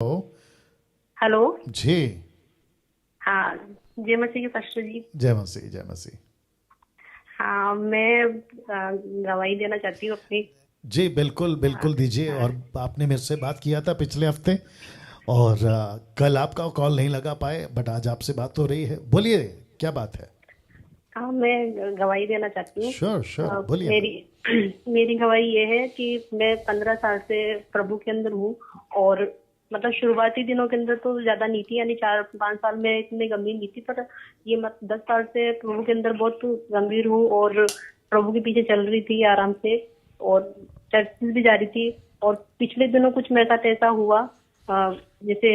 Hello. Hello. जी। हाँ। जय मसीह की पास्टर जी। जय मसीह जय मसीह। हाँ, मैं गवाही देना चाहती हूँ अपनी। जी बिल्कुल हाँ। बिल्कुल दीजिए। हाँ। और आपने मेरे से बात किया था पिछले हफ्ते, और कल आपका कॉल नहीं लगा पाए, बट आज आपसे बात हो रही है। बोलिए, क्या बात है? हाँ, मैं गवाही देना चाहती हूँ। श्योर श्योर, बोलिए ना। मेरी मेरी गवाही ये है कि मैं 15 साल से प्रभु के अंदर हूँ। और मतलब शुरुआती दिनों के अंदर तो ज्यादा नहीं थी, यानी 4-5 साल में इतनी गंभीर नहीं थी, पर ये 10 साल से प्रभु के अंदर बहुत गंभीर हूँ। और प्रभु के पीछे चल रही थी आराम से, और चर्च भी जा रही थी। और पिछले दिनों कुछ मेरे साथ ऐसा हुआ, जैसे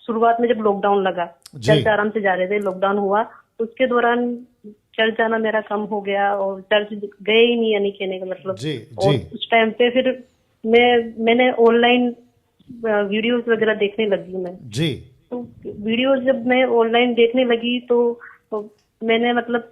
शुरुआत में जब लॉकडाउन लगा, जी चर्च आराम से जा रहे थे, लॉकडाउन हुआ, उसके दौरान चर्च जाना मेरा कम हो गया और चर्च गए ही नहीं, यानी कहने का मतलब। जी और जी उस टाइम पे फिर मैंने ऑनलाइन वीडियोस वगैरह देखने लगी मैं। जी। तो वीडियोस जब मैं ऑनलाइन देखने लगी तो मैंने मतलब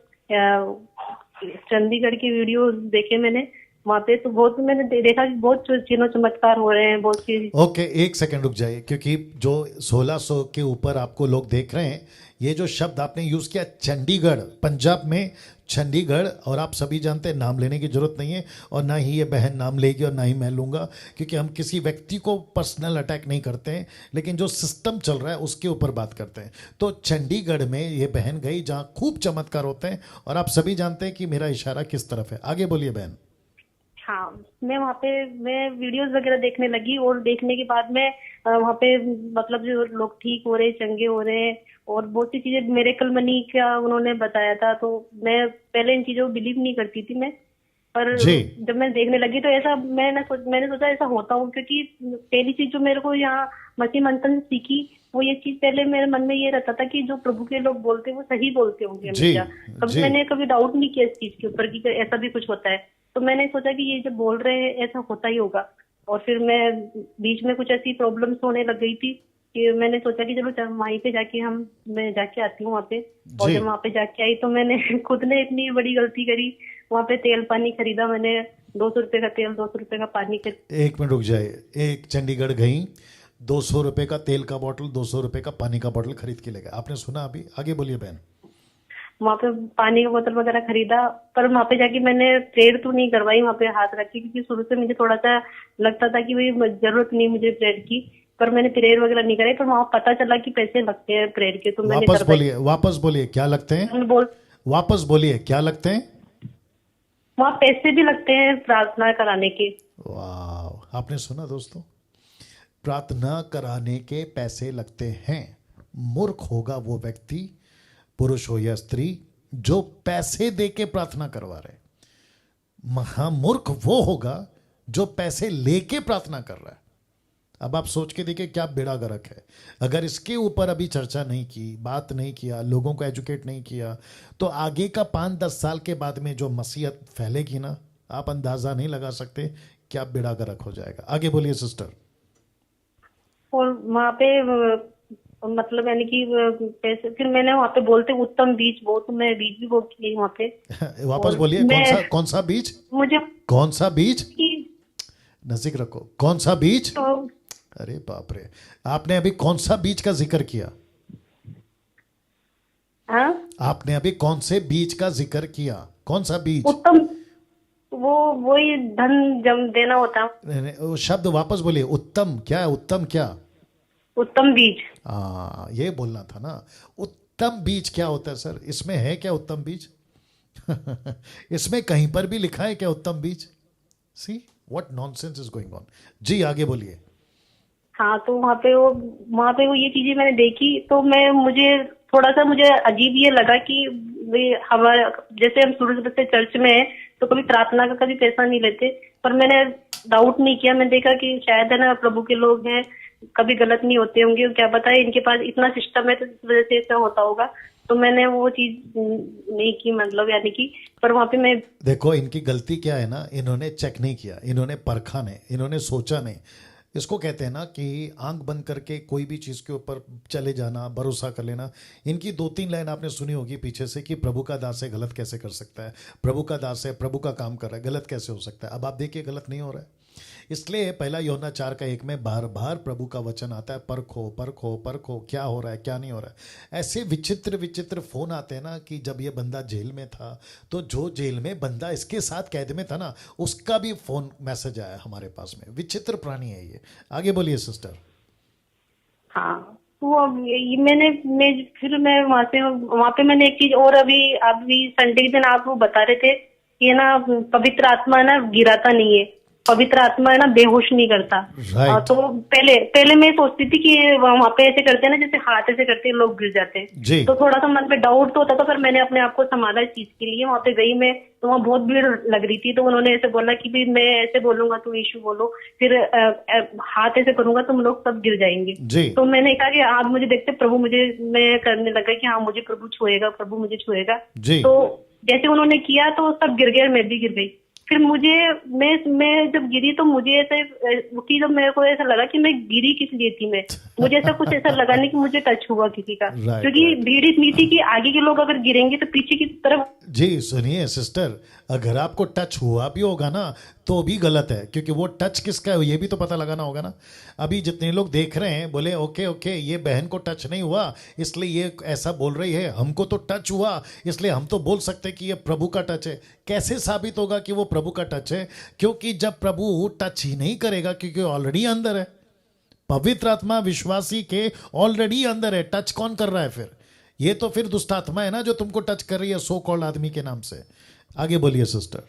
चंडीगढ़ की वीडियोस देखे मैंने। वहां पे तो बहुत मैंने देखा कि बहुत चिन्ह चमत्कार हो रहे हैं, बहुत चीज। ओके, एक सेकंड रुक जाइए, क्योंकि जो 1600 के ऊपर आपको लोग देख रहे हैं, ये जो शब्द आपने यूज किया चंडीगढ़, पंजाब में चंडीगढ़, और आप सभी जानते हैं, नाम लेने की जरूरत नहीं है, और ना ही ये बहन नाम लेगी और ना ही मैं लूंगा, क्योंकि हम किसी व्यक्ति को पर्सनल अटैक नहीं करते हैं, लेकिन जो सिस्टम चल रहा है उसके ऊपर बात करते हैं। तो चंडीगढ़ में ये बहन गई जहां खूब चमत्कार होते हैं, और आप सभी जानते हैं कि मेरा इशारा किस तरफ है। आगे बोलिए बहन। हाँ, मैं वहाँ पे मैं वीडियोस वगैरह देखने लगी, और देखने के बाद में वहाँ पे मतलब जो लोग ठीक हो रहे, चंगे हो रहे हैं, और बहुत सी चीजें मिरेकल मनी का उन्होंने बताया था। तो मैं पहले इन चीजों को बिलीव नहीं करती थी मैं, पर जी जब मैं देखने लगी तो ऐसा मैंने सोचा ऐसा होता हूँ, क्योंकि पहली चीज जो मेरे को यहाँ मसीह मंथन से सीखी, वो ये चीज पहले मेरे मन में ये रहता था कि जो प्रभु के लोग बोलते हैं वो सही बोलते होंगे जी हमेशा। कभी जी। मैंने कभी डाउट नहीं किया इस चीज के ऊपर कि ऐसा भी कुछ होता है। तो मैंने सोचा कि ये जब बोल रहे हैं ऐसा होता ही होगा। और फिर मैं बीच में कुछ ऐसी प्रॉब्लम्स होने लग गई थी कि मैंने सोचा कि चलो वहीं पे जाके मैं जाके आती हूँ वहाँ पे। और जी जब वहाँ पे जाके आई तो मैंने खुद ने इतनी बड़ी गलती करी। वहाँ पे तेल पानी खरीदा मैंने, 200 रुपए का तेल, 200 रुपए का पानी खरीद। एक मिनट रुक जाइए। एक चंडीगढ़ गई, 200 रुपए का तेल का बोतल, 200 रुपए का पानी का बोतल खरीद के ले गए। आपने सुना? अभी आगे बोलिए बहन। वहाँ पे पानी का बोतल वगैरह खरीदा। पर वहाँ पे जाके मैंने प्रेयर तो नहीं करवाई वहाँ पे हाथ रख के, क्योंकि शुरू से मुझे थोड़ा सा लगता था कि भाई जरूरत नहीं मुझे प्रेयर की। पर मैंने प्रेयर वगैरह नहीं कराई। पर वहाँ पता चला कि पैसे लगते हैं प्रेयर के, तो मैंने वापस करवाई। बोलिए, वापस बोलिए, क्या लगते हैं? मैंने बोल वापस बोलिए, क्या लगते हैं? वहाँ पैसे भी लगते हैं प्रार्थना कराने के। वाह, आपने सुना दोस्तों? प्रार्थना कराने के पैसे लगते हैं। मूर्ख होगा वो व्यक्ति, पुरुष हो या स्त्री, जो पैसे दे के प्रार्थना करवा रहे। महामूर्ख वो होगा जो पैसे लेके प्रार्थना कर रहा है। अब आप सोच के देखिए क्या बेड़ा गर्क है। अगर इसके ऊपर अभी चर्चा नहीं की, बात नहीं किया, लोगों को एजुकेट नहीं किया, तो आगे का 5-10 साल के बाद में जो मसीहत फैलेगी ना, आप अंदाजा नहीं लगा सकते क्या बेड़ा गर्क हो जाएगा। आगे बोलिए सिस्टर। और वहाँ पे मतलब यानी कि पैसे फिर मैंने वहाँ पे बोलते उत्तम बीज, वो तो मैं बीज भी बोलती गई वहाँ पे। वापस और बोलिए, मैं कौन सा बीज? मुझे कौन सा बीज? कि नजदीक रखो, कौन सा बीज? तो अरे बाप रे, आपने अभी कौन सा बीज का जिक्र किया? हाँ, आपने अभी कौन से बीज का जिक्र किया? कौन सा बीज? उत्तम, वही धन जम देना होता। नहीं, नहीं, वो शब्द वापस बोलिए। उत्तम क्या है? उत्तम क्या? उत्तम बीज। ये बोलना था ना। उत्तम बीज क्या होता है सर? इसमें है क्या उत्तम बीज? इसमें कहीं पर भी लिखा है क्या उत्तम बीज? See what nonsense is going on. जी आगे बोलिए। हाँ, तो वहाँ पे वो ये चीजें मैंने देखी, तो मुझे थोड़ा सा मुझे अजीब ये लगा कि वे हमारे जैसे हम शुरू से चर्च में हैं, तो कभी प्रार्थना का कभी पैसा नहीं लेते। पर मैंने डाउट नहीं किया, मैंने देखा कि शायद है ना प्रभु के लोग हैं, कभी गलत नहीं होते होंगे, क्या पता है इनके पास इतना सिस्टम है तो इस वजह से ऐसा होता होगा। तो मैंने वो चीज नहीं की, मतलब यानी कि। पर वहाँ पे मैं देखो इनकी गलती क्या है ना, इन्होंने चेक नहीं किया, इन्होंने परखा नहीं, इन्होंने सोचा नहीं। इसको कहते हैं ना कि आंख बंद करके कोई भी चीज़ के ऊपर चले जाना, भरोसा कर लेना। इनकी 2-3 लाइन आपने सुनी होगी पीछे से कि प्रभु का दास है, गलत कैसे कर सकता है? प्रभु का दास है, प्रभु का काम कर रहा है, गलत कैसे हो सकता है? अब आप देखिए गलत नहीं हो रहा है। इसलिए पहला यूहन्ना 4:1 में बार बार प्रभु का वचन आता है, परखो परखो परखो, क्या हो रहा है क्या नहीं हो रहा है। ऐसे विचित्र विचित्र फोन आते हैं ना कि जब ये बंदा जेल में था तो जो जेल में बंदा इसके साथ कैद में था ना, उसका भी फोन मैसेज आया हमारे पास में। विचित्र प्राणी है ये। आगे बोलिए सिस्टर। हाँ, तो अब फिर मैं वहां पे मैंने एक चीज और, अभी संडे के दिन आप वो बता रहे थे कि है ना पवित्र आत्मा है ना गिराता नहीं है, पवित्र आत्मा है ना बेहोश नहीं करता। राइट। तो पहले मैं सोचती थी कि वहां पे ऐसे करते हैं ना, जैसे हाथ ऐसे करते हैं लोग गिर जाते हैं, जी तो थोड़ा सा मन पे डाउट तो होता था। पर मैंने अपने आप को संभाला इस चीज के लिए। वहां पे गई मैं, तो वहाँ बहुत भीड़ लग रही थी, तो उन्होंने ऐसे बोला कि भाई मैं ऐसे बोलूंगा तुम यीशु बोलो, फिर हाथ ऐसे करूंगा तुम लोग सब गिर जाएंगे। जी तो मैंने कहा कि आप मुझे देखते प्रभु मुझे, मैं करने लगा कि हाँ मुझे प्रभु छुएगा, प्रभु मुझे छुएगा। जी तो जैसे उन्होंने किया तो सब गिर गए, मैं भी गिर गई। फिर मैं जब गिरी तो मुझे ऐसे कि जब मेरे को ऐसा लगा कि मैं गिरी किस लिए थी, मुझे ऐसा कुछ ऐसा लगा नहीं कि मुझे टच हुआ किसी का, क्योंकि भीड़ इतनी थी कि आगे के लोग अगर गिरेंगे तो पीछे की तरफ। जी सुनिए सिस्टर, अगर आपको टच हुआ भी होगा ना तो भी गलत है, क्योंकि वो टच किसका है ये भी तो पता लगाना होगा ना। अभी जितने लोग देख रहे हैं बोले ओके ओके ये बहन को टच नहीं हुआ इसलिए ये ऐसा बोल रही है, हमको तो टच हुआ इसलिए हम तो बोल सकते कि ये प्रभु का टच है। कैसे साबित होगा कि वो प्रभु का टच है? क्योंकि जब प्रभु टच ही नहीं करेगा, क्योंकि ऑलरेडी अंदर है, पवित्र आत्मा विश्वासी के ऑलरेडी अंदर है, टच कौन कर रहा है फिर? ये तो फिर दुष्ट आत्मा है ना जो तुमको टच कर रही है सो कॉल्ड आदमी के नाम से। आगे बोलिए सिस्टर।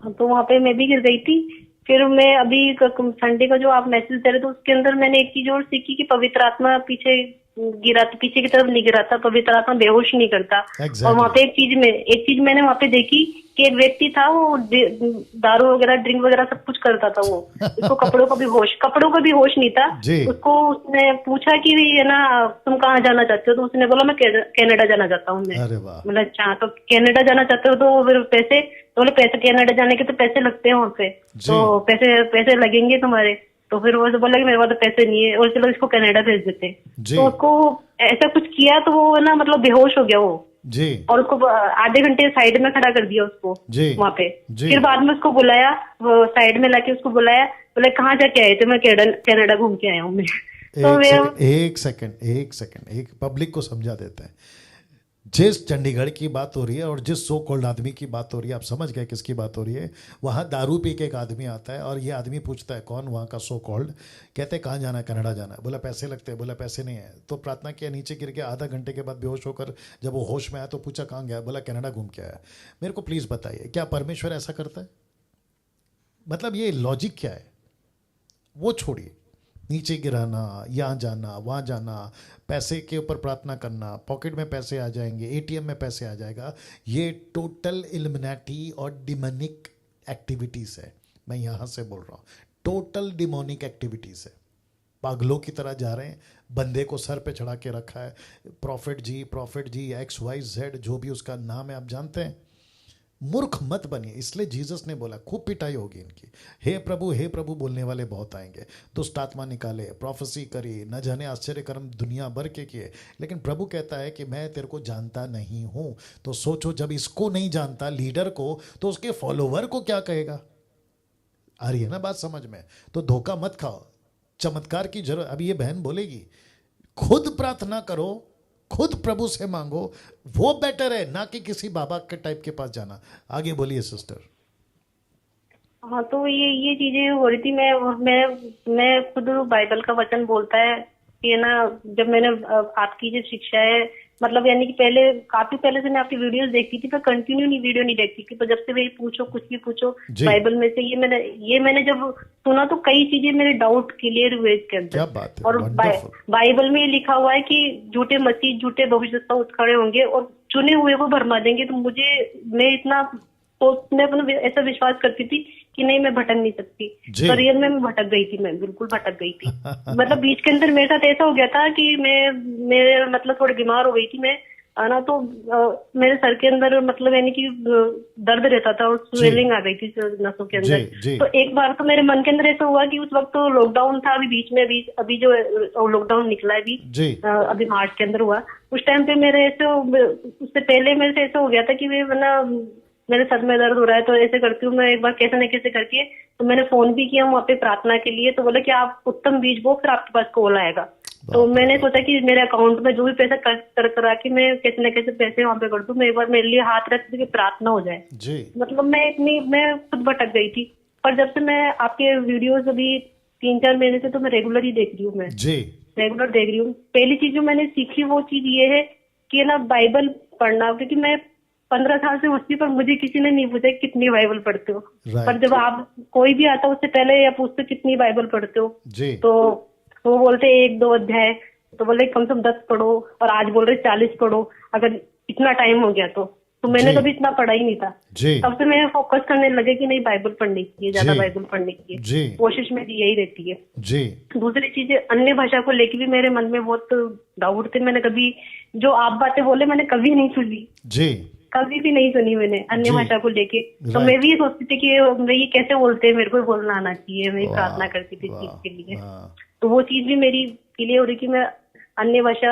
तो वहां पे मैं भी गिर गई थी। फिर मैं अभी संडे का जो आप मैसेज दे रहे थे उसके अंदर मैंने एक चीज और सीखी कि पवित्र आत्मा पीछे पीछे की तरफ नहीं गिराता, पवित्र आत्मा बेहोश नहीं करता। Exactly. और वहाँ पे एक चीज मैंने वहाँ पे देखी कि एक व्यक्ति था, वो दारू वगैरह ड्रिंक वगैरह सब कुछ करता था वो। उसको कपड़ों का भी होश नहीं था। उसको उसने पूछा कि है ना तुम कहाँ जाना चाहते हो, तो उसने बोला मैं कनाडा जाना चाहता हूँ। मैं बोला अच्छा, तो कनाडा जाना चाहते हो तो फिर पैसे, तो बोले पैसे कनाडा जाने के तो पैसे लगते हैं वहाँ पे, तो पैसे लगेंगे तुम्हारे। तो फिर वो बोला कि मेरे पास तो पैसे नहीं है, और चलो इसको कनाडा भेज देते। तो उसको ऐसा कुछ किया तो वो ना मतलब बेहोश हो गया वो जी, और उसको आधे घंटे साइड में खड़ा कर दिया उसको वहाँ पे। फिर बाद में उसको बुलाया, साइड में लाके उसको बुलाया, बोले कहाँ जाके आए थे? मैं कनाडा घूम के आया हूँ मैं। तो एक सेकंड एक पब्लिक को समझा देते हैं। जिस चंडीगढ़ की बात हो रही है और जिस सो कॉल्ड आदमी की बात हो रही है, आप समझ गए किसकी बात हो रही है। वहाँ दारू पी के एक आदमी आता है और ये आदमी पूछता है कौन वहाँ का सो कॉल्ड, कहते हैं कहाँ जाना है? कनाडा जाना है। बोला पैसे लगते हैं, बोला पैसे नहीं है। तो प्रार्थना किया, नीचे गिर गया, आधा घंटे के बाद बेहोश होकर जब वो होश में आया तो पूछा कहाँ गया? बोला कनाडा घूम के आया। मेरे को प्लीज़ बताइए क्या परमेश्वर ऐसा करता है? मतलब ये लॉजिक क्या है? वो छोड़िए, नीचे गिराना, यहाँ जाना वहाँ जाना, पैसे के ऊपर प्रार्थना करना, पॉकेट में पैसे आ जाएंगे, एटीएम में पैसे आ जाएगा, ये टोटल इल्यूमिनाटी और डिमोनिक एक्टिविटीज़ है। मैं यहाँ से बोल रहा हूँ, टोटल डिमोनिक एक्टिविटीज़ है। पागलों की तरह जा रहे हैं, बंदे को सर पे चढ़ा के रखा है, प्रॉफिट जी XYZ जो भी उसका नाम है आप जानते हैं। मूर्ख मत बनिए, इसलिए जीसस ने बोला खूब पिटाई होगी इनकी, हे प्रभु बोलने वाले बहुत आएंगे, दुष्ट आत्मा निकाले, प्रोफेसी करी, न जाने आश्चर्य कर्म दुनिया भर के किए, लेकिन प्रभु कहता है कि मैं तेरे को जानता नहीं हूं। तो सोचो, जब इसको नहीं जानता लीडर को, तो उसके फॉलोवर को क्या कहेगा? आ रही है ना बात समझ में? तो धोखा मत खाओ, चमत्कार की जरूरत। अभी ये बहन बोलेगी खुद प्रार्थना करो, खुद प्रभु से मांगो, वो बेटर है ना कि किसी बाबा के टाइप के पास जाना। आगे बोलिए सिस्टर। हाँ, तो ये चीजें हो रही थी। मैं खुद बाइबल का वचन बोलता है कि ना, जब मैंने आपकी जो शिक्षा है, मतलब यानी कि काफी पहले से मैं आपकी वीडियोस देखती थी, पर कंटिन्यू वीडियो नहीं देखती थी। तो जब से वही पूछो, कुछ भी पूछो बाइबल में से, ये मैंने जब सुना तो कई चीजें मेरे डाउट क्लियर हुए इसके अंदर। क्या बात है। और बाइबल में ये लिखा हुआ है कि झूठे मसीह, झूठे भविष्यवक्ता उठ खड़े होंगे और चुने हुए को भरमा देंगे। तो मैं अपना ऐसा विश्वास करती थी कि नहीं, मैं भटक नहीं सकती। तो रियल में मैं भटक गई थी, मैं बिल्कुल भटक गई थी। मतलब बीच के अंदर मेरे साथ ऐसा हो गया था कि मैं मतलब थोड़ी बीमार हो गई थी मैं, है ना। तो मेरे सर के अंदर मतलब यानी कि दर्द रहता था और स्वेलिंग आ गई थी नसों के अंदर। तो एक बार तो मेरे मन के अंदर ऐसा हुआ कि उस वक्त तो लॉकडाउन था, अभी जो लॉकडाउन निकला है अभी मार्च के अंदर हुआ, उस टाइम पे मेरे उससे पहले मेरे से ऐसा हो गया था कि मैं मेरे सर में दर्द हो रहा है तो ऐसे करती हूँ मैं, एक बार कैसे न कैसे करके तो मैंने फोन भी किया वहाँ पे प्रार्थना के लिए, तो बोला कि आप उत्तम बीज बो फिर आपके पास कॉल आएगा। तो मैंने सोचा कि मेरे अकाउंट में जो भी पैसा करा के मैं कैसे न कैसे पैसे वहाँ पे कर दूं, मैं एक बार मेरे लिए हाथ रख के प्रार्थना हो जाए जी। मतलब मैं खुद भटक गई थी। पर जब से मैं आपके वीडियोस अभी 3-4 महीने से तो मैं रेगुलर ही देख रही हूँ, मैं जी रेगुलर देख रही हूँ। पहली चीज जो मैंने सीखी वो चीज ये है कि ना बाइबल पढ़ना, क्योंकि मैं 15 साल से उठती पर मुझे किसी ने नहीं पूछा कितनी बाइबल पढ़ते हो। पर जब आप कोई भी आता उससे पहले या पूछते कितनी बाइबल पढ़ते हो जी। तो वो बोलते 1-2 अध्याय, तो बोले कम से कम 10 पढ़ो, और आज बोल रहे 40 पढ़ो अगर इतना टाइम हो गया तो मैंने कभी इतना पढ़ा ही नहीं था। तब से मैं फोकस करने लगे कि नहीं बाइबल पढ़नी चाहिए, ज्यादा बाइबल पढ़नी चाहिए, कोशिश मेरी यही रहती है जी। दूसरी चीजें अन्य भाषा को लेके भी मेरे मन में बहुत डाउट थे। मैंने कभी जो आप बातें बोले मैंने कभी नहीं सुनी जी, कभी भी नहीं सुनी मैंने अन्य भाषा को लेके। तो मैं भी ये सोचती थी कि ये कैसे बोलते हैं, मेरे को बोलना आना चाहिए, मैं प्रार्थना करती थी चीज के लिए। तो वो चीज भी मेरी क्लियर हो रही कि मैं अन्य भाषा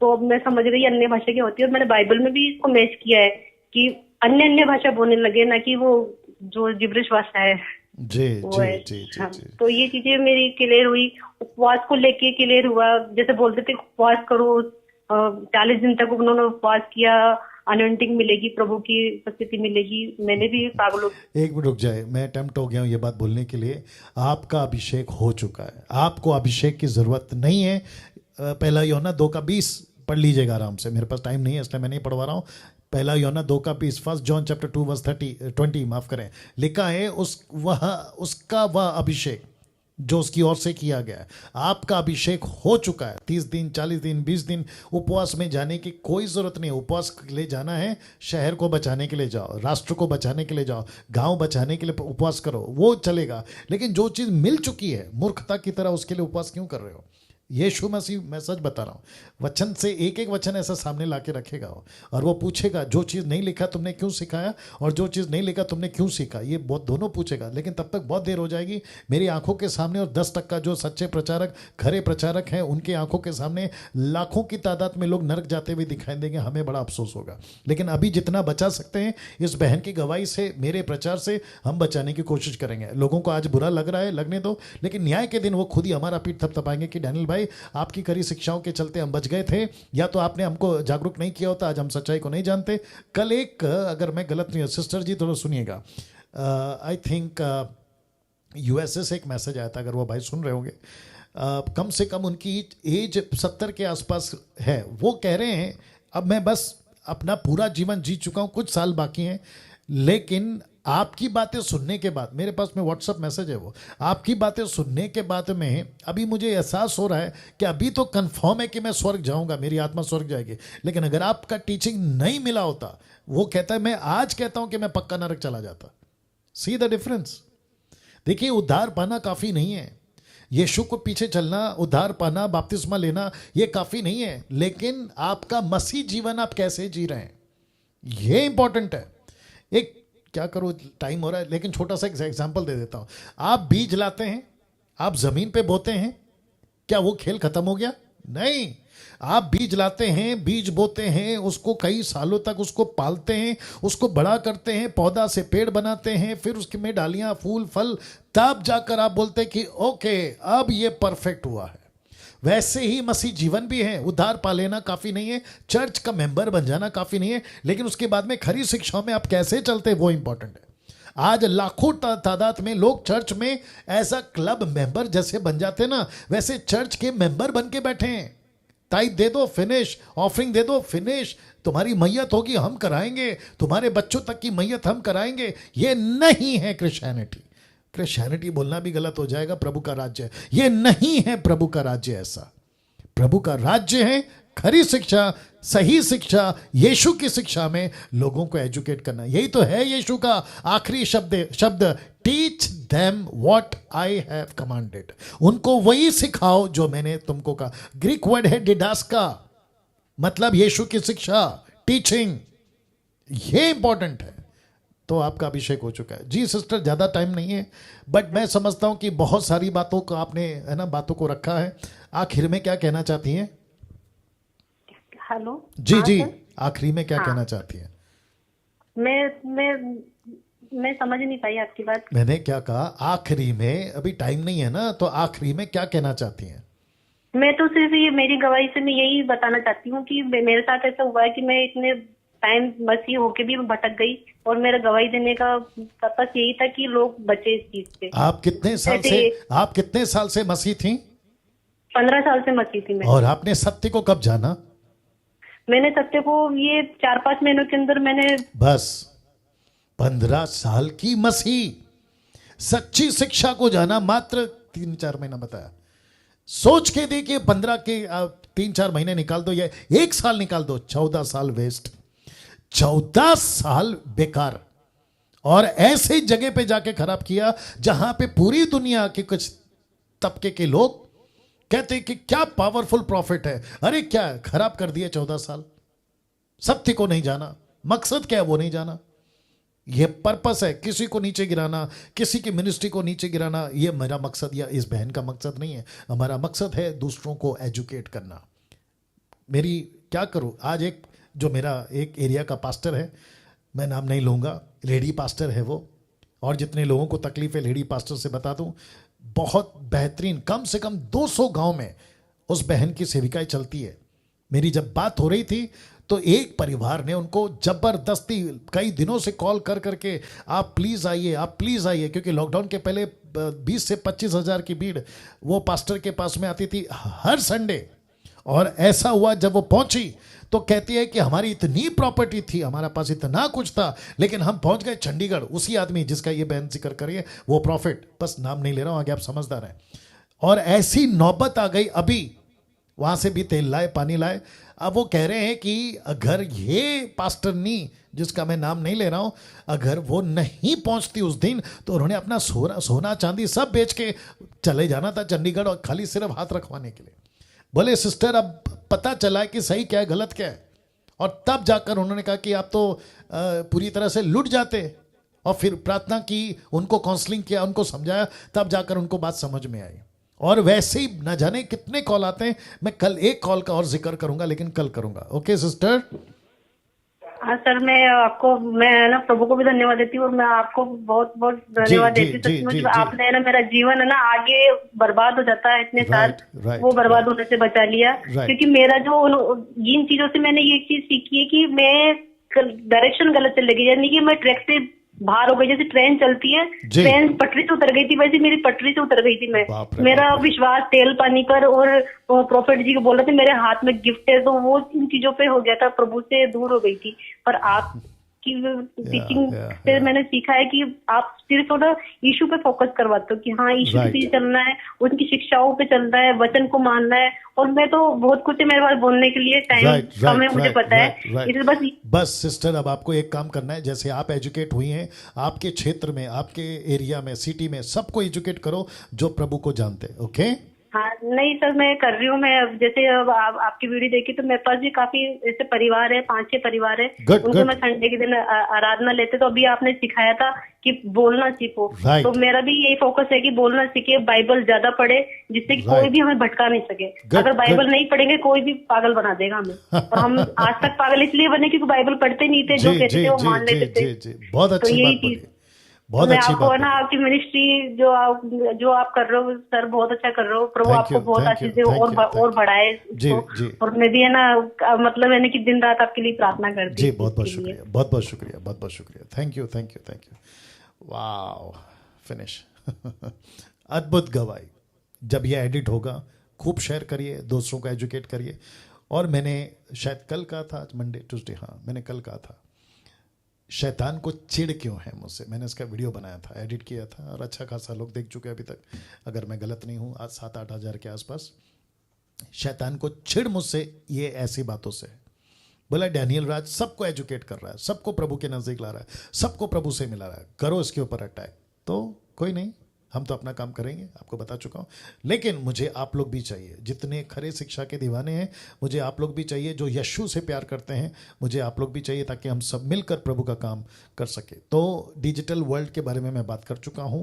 तो मैं समझ गई अन्य भाषा क्या होती है, और मैंने बाइबल में भी इसको मैच किया है कि अन्य भाषा बोलने लगे, ना कि वो जो जिब्रिश भाषा है जी वो है। तो ये चीजें मेरी क्लियर हुई। उपवास को लेके क्लियर हुआ, जैसे बोलते थे उपवास करो, 40 दिन तक उन्होंने उपवास किया, अनॉइंटिंग मिलेगी, प्रभु की उपस्थिति मिलेगी। मैंने भी पागलों। एक मिनट रुक जाए, मैं टेम्प्ट हो गया हूँ ये बात बोलने के लिए। आपका अभिषेक हो चुका है, आपको अभिषेक की जरूरत नहीं है। पहला यूहन्ना 2:20 पढ़ लीजिएगा आराम से, मेरे पास टाइम नहीं है इसलिए मैं नहीं पढ़वा रहा हूँ। पहला यूहन्ना 2:20, 1 जॉन चैप्टर 2 वर्स 20 माफ करें, लिखा है उसका वह अभिषेक जो उसकी ओर से किया गया है। आपका अभिषेक हो चुका है। 30 दिन 40 दिन 20 दिन उपवास में जाने की कोई ज़रूरत नहीं। उपवास के लिए जाना है, शहर को बचाने के लिए जाओ, राष्ट्र को बचाने के लिए जाओ, गांव बचाने के लिए उपवास करो, वो चलेगा। लेकिन जो चीज़ मिल चुकी है मूर्खता की तरह उसके लिए उपवास क्यों कर रहे हो? यीशु मसीह, मैं सच बता रहा हूँ, वचन से एक एक वचन ऐसा सामने ला के रखेगा और वो पूछेगा जो चीज़ नहीं लिखा तुमने क्यों सिखाया, और जो चीज़ नहीं लिखा तुमने क्यों सीखा, ये बहुत दोनों पूछेगा। लेकिन तब तक बहुत देर हो जाएगी मेरी आंखों के सामने, और 10% जो सच्चे प्रचारक खरे प्रचारक हैं उनके आंखों के सामने लाखों की तादाद में लोग नरक जाते हुए दिखाई देंगे। हमें बड़ा अफसोस होगा। लेकिन अभी जितना बचा सकते हैं इस बहन की गवाही से, मेरे प्रचार से, हम बचाने की कोशिश करेंगे। लोगों को आज बुरा लग रहा है, लगने दो, लेकिन न्याय के दिन वो खुद ही हमारा पीठ थपथपाएंगे कि डैनियल भाई आपकी कड़ी शिक्षाओं के चलते हम बच गए थे, या तो आपने हमको जागरूक नहीं किया होता, आज हम सच्चाई को नहीं जानते। कल एक, अगर मैं गलत नहीं हूँ सिस्टर जी थोड़ा सुनिएगा, आई थिंक यूएसए से एक मैसेज आया था, अगर वो भाई सुन रहे होंगे, कम से कम उनकी एज 70 के आसपास है। वो कह रहे हैं अब मैं बस अपना पूरा जीवन जी चुका हूँ, कुछ साल बाकी हैं, लेकिन आपकी बातें सुनने के बाद, मेरे पास में व्हाट्सएप मैसेज है, वो आपकी बातें सुनने के बाद में अभी मुझे एहसास हो रहा है कि अभी तो कंफर्म है कि मैं स्वर्ग जाऊंगा, मेरी आत्मा स्वर्ग जाएगी। लेकिन अगर आपका टीचिंग नहीं मिला होता, वो कहता है, मैं आज कहता हूं कि मैं पक्का नरक चला जाता। See the difference. देखिए, उद्धार पाना काफी नहीं है, यीशु को पीछे चलना, उद्धार पाना, बपतिस्मा लेना, ये काफी नहीं है, लेकिन आपका मसीह जीवन आप कैसे जी रहे हैं, ये इंपॉर्टेंट है। एक क्या करो, टाइम हो रहा है, लेकिन छोटा सा एग्जांपल दे देता हूं। आप बीज लाते हैं, आप जमीन पे बोते हैं, क्या वो खेल खत्म हो गया? नहीं। आप बीज लाते हैं, बीज बोते हैं, उसको कई सालों तक उसको पालते हैं, उसको बड़ा करते हैं, पौधा से पेड़ बनाते हैं, फिर उसके में डालियां, फूल, फल, तब जाकर आप बोलते हैं कि ओके अब ये परफेक्ट हुआ है। वैसे ही मसीह जीवन भी है। उद्धार पा लेना काफी नहीं है, चर्च का मेंबर बन जाना काफी नहीं है, लेकिन उसके बाद में खरी शिक्षाओं में आप कैसे चलते हैं वो इंपॉर्टेंट है। आज लाखों तादाद में लोग चर्च में ऐसा क्लब मेंबर जैसे बन जाते ना, वैसे चर्च के मेंबर बन के बैठे हैं। ताई दे दो फिनिश, ऑफरिंग दे दो फिनिश, तुम्हारी मैयत होगी हम कराएंगे, तुम्हारे बच्चों तक की मैयत हम कराएंगे। ये नहीं है क्रिश्चियनिटी। क्रिश्चियनिटी बोलना भी गलत हो जाएगा, प्रभु का राज्य है, ये नहीं है प्रभु का राज्य। ऐसा प्रभु का राज्य है खरी शिक्षा, सही शिक्षा, यीशु की शिक्षा में लोगों को एजुकेट करना। यही तो है यीशु का आखिरी शब्द, teach them what I have commanded. उनको वही सिखाओ जो मैंने तुमको कहा। ग्रीक वर्ड है डिडास्का, मतलब यीशु की शिक्षा, टीचिंग, ये इंपॉर्टेंट है। तो आपका अभिषेक हो चुका है। जी सिस्टर, ज़्यादा टाइम नहीं है, बट मैं समझता हूं कि बहुत सारी बातों को आपने, है ना, बातों को रखा है। आखिर में क्या कहना चाहती हैं? हेलो जी जी, आखिरी में क्या कहना चाहती हैं? मैं समझ नहीं पाई आपकी बात। मैंने क्या कहा आखिरी में, अभी टाइम नहीं है ना, तो आखिरी में क्या कहना चाहती हैं? मैं तो सिर्फ ये मेरी गवाही से मैं यही बताना चाहती हूँ कि मेरे साथ ऐसा हुआ है कि मैं इतने टाइम मसीह होके भी मैं भटक गई, और मेरा गवाही देने का पर्पस यही था कि लोग बचे इस चीज से। आप कितने साल से मसीह थी? 15 साल से मसीह थी मैं। और आपने सत्य को कब जाना? मैंने सत्य को ये 4-5 महीनों के अंदर मैंने। बस 15 साल की मसीह सच्ची शिक्षा को जाना मात्र 3-4 महीना बताया। सोच के देखिए, 15 के 3-4 महीने निकाल दो या 1 साल निकाल दो, 14 साल वेस्ट, 14 साल बेकार। और ऐसे जगह पे जाके खराब किया जहां पे पूरी दुनिया के कुछ तबके के लोग कहते हैं कि क्या पावरफुल प्रॉफिट है। अरे क्या खराब कर दिया 14 साल। सत्य को नहीं जाना, मकसद क्या है वो नहीं जाना। ये पर्पस है किसी को नीचे गिराना, किसी की मिनिस्ट्री को नीचे गिराना। ये मेरा मकसद या इस बहन का मकसद नहीं है। हमारा मकसद है दूसरों को एजुकेट करना। मेरी क्या करूं, आज एक जो मेरा एक एरिया का पास्टर है, मैं नाम नहीं लूँगा, लेडी पास्टर है वो, और जितने लोगों को तकलीफ है लेडी पास्टर से बता दूं, बहुत बेहतरीन, कम से कम 200 गांव में उस बहन की सेविकाएं चलती है। मेरी जब बात हो रही थी तो एक परिवार ने उनको जबरदस्ती कई दिनों से कॉल कर करके आप प्लीज़ आइए, आप प्लीज़ आइए, क्योंकि लॉकडाउन के पहले 20 से 25 हज़ार की भीड़ वो पास्टर के पास में आती थी हर संडे। और ऐसा हुआ जब वो पहुंची तो कहती है कि हमारी इतनी प्रॉपर्टी थी, हमारा पास इतना कुछ था, लेकिन हम पहुंच गए चंडीगढ़। उसी आदमी जिसका ये बहन जिक्र करिए, वो प्रॉफिट, बस नाम नहीं ले रहा हूं, आगे आप समझदार हैं। और ऐसी नौबत आ गई, अभी वहां से भी तेल लाए, पानी लाए। अब वो कह रहे हैं कि अगर ये पास्टरनी, जिसका मैं नाम नहीं ले रहा हूं, अगर वो नहीं पहुंचती उस दिन तो उन्होंने अपना सोना चांदी सब बेच के चले जाना था चंडीगढ़, और खाली सिर्फ हाथ रखवाने के लिए। बोले सिस्टर अब पता चला है कि सही क्या है गलत क्या है। और तब जाकर उन्होंने कहा कि आप तो पूरी तरह से लुट जाते। और फिर प्रार्थना की, उनको काउंसलिंग किया, उनको समझाया, तब जाकर उनको बात समझ में आई। और वैसे ही न जाने कितने कॉल आते हैं। मैं कल एक कॉल का और जिक्र करूंगा, लेकिन कल करूंगा। Okay sister? हाँ सर, मैं ना प्रभु को भी धन्यवाद देती हूँ, और मैं आपको बहुत बहुत धन्यवाद देती हूँ। आपने ना मेरा जीवन है ना आगे बर्बाद हो जाता है इतने साल, वो बर्बाद होने से बचा लिया। क्योंकि मेरा जो जिन चीजों से मैंने ये चीज सीखी है कि मैं डायरेक्शन गलत चले गई, यानी कि मैं ट्रैक से बाहर हो गई। जैसे ट्रेन चलती है, ट्रेन पटरी से उतर गई थी, वैसे मेरी पटरी से उतर गई थी मैं। मेरा विश्वास तेल पानी पर, और प्रॉफिट जी को बोल रहे थे मेरे हाथ में गिफ्ट है, तो वो इन चीजों पे हो गया था, प्रभु से दूर हो गई थी। पर आपकी टीचिंग से मैंने सीखा है कि आप सिर्फ ना यीशु पे फोकस करवाते हो कि हाँ यीशु के पीछे चलना है, उनकी शिक्षाओं पे चलना है, वचन को मानना है। और मैं तो बहुत कुछ है मेरे पास बोलने के लिए, टाइम कम है, मुझे पता है। इसलिए बस सिस्टर अब आपको एक काम करना है, जैसे आप एजुकेट हुई हैं, आपके क्षेत्र में, आपके एरिया में, सिटी में सबको एजुकेट करो जो प्रभु को जानते हैं। ओके? हाँ नहीं सर, मैं कर रही हूँ। मैं जैसे अब आपकी वीडियो देखी तो मेरे पास भी काफी ऐसे परिवार है, 5-6 परिवार है, उनको मैं संडे के दिन आराधना लेते। तो अभी आपने सिखाया था कि बोलना सीखो, तो मेरा भी यही फोकस है कि बोलना सीखे, बाइबल ज्यादा पढ़े, जिससे कि कोई भी हमें भटका नहीं सके। अगर बाइबल नहीं पढ़ेंगे कोई भी पागल बना देगा हमें। और हम आज तक पागल इसलिए बने क्योंकि बाइबल पढ़ते नहीं थे, जो कहते थे वो मान लेते थे। बहुत अच्छी बात बोली, बहुत अच्छी बात। आपको ना आपकी मिनिस्ट्री जो आप कर रहे हो सर, बहुत अच्छा कर रहे हो। प्रभु आपको बहुत अच्छे से और बढ़ाए उसको। और मैं भी है ना, मतलब है ना कि दिन रात आपके लिए प्रार्थना करती हूँ। जी बहुत बहुत शुक्रिया, बहुत बहुत शुक्रिया, बहुत बहुत शुक्रिया। Thank you, thank you, thank you. Wow, finish. अद्भुत गवाही। जब ये एडिट होगा खूब शेयर करिए, दूसरों को एजुकेट करिए। और मैंने शायद कल कहा था, आज मंडे ट्यूसडे, हाँ मैंने कल कहा था, शैतान को चिढ़ क्यों है मुझसे। मैंने इसका वीडियो बनाया था, एडिट किया था, और अच्छा खासा लोग देख चुके हैं अभी तक, अगर मैं गलत नहीं हूँ, आज 7-8 हज़ार के आसपास। शैतान को चिढ़ मुझसे ये ऐसी बातों से। बोला डैनियल राज सबको एजुकेट कर रहा है, सबको प्रभु के नज़दीक ला रहा है, सबको प्रभु से मिला रहा है, करो इसके ऊपर अटैक। तो कोई नहीं, हम तो अपना काम करेंगे, आपको बता चुका हूँ। लेकिन मुझे आप लोग भी चाहिए, जितने खरे शिक्षा के दीवाने हैं, मुझे आप लोग भी चाहिए, जो यीशु से प्यार करते हैं, मुझे आप लोग भी चाहिए, ताकि हम सब मिलकर प्रभु का काम कर सके। तो डिजिटल वर्ल्ड के बारे में मैं बात कर चुका हूँ।